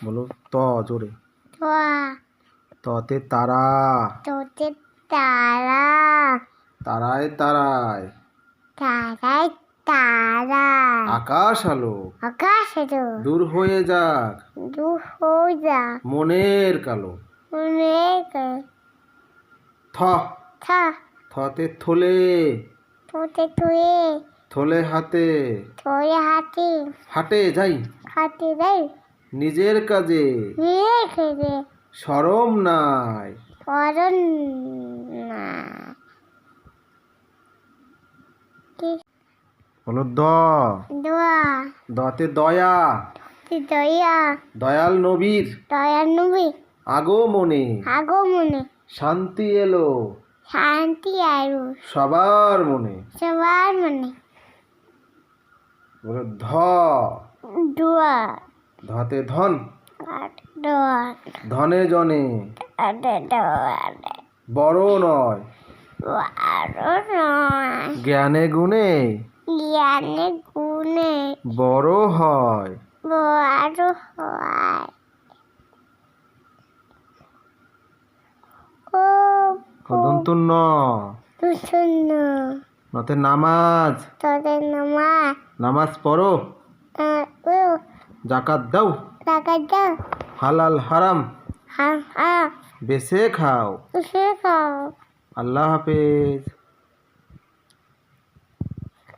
বলো ত জোরে। তোয়া। ততে তারা। তোতে তারা। তারায় তারায়। তারায় তারা। আকাশ আলো। আকাশ আলো। দূর হয়ে যাক। দূর হয়ে যাক। মনের কালো। মনের থ। থা। থতে থলে। তোতে তুয়ে। থলে হাতে। থলে হাতে। হাটে যাই। হাতে দেয়। নিজের কাজে। নিয়ে খেতে। শরম নাই। করণ না। বলো দ। দোয়া। দতে দয়া। দয়া। দয়াল নবীর। দয়ার নবী। আগমনে। আগমনে। শান্তি এলো। শান্তি আরো। সবার মনে। সবার মনে। বলো ধ। দোয়া। ধতে ধন। দোয়া। ধনে জনে। দোয়া। বড় নয়। আরো নয়। জ্ঞানে গুণে। জ্ঞানে গুণে। বড় হয়। বড় হয়। দন্তুর ন। শূন্য। নতে নামাজ। তোদের নামাজ। নামাজ পড়ো। জাকাত দাও। টাকা দাও। হালাল হারাম হা হা। বেছে খাও। সে খাও। আল্লাহ হাফেজ।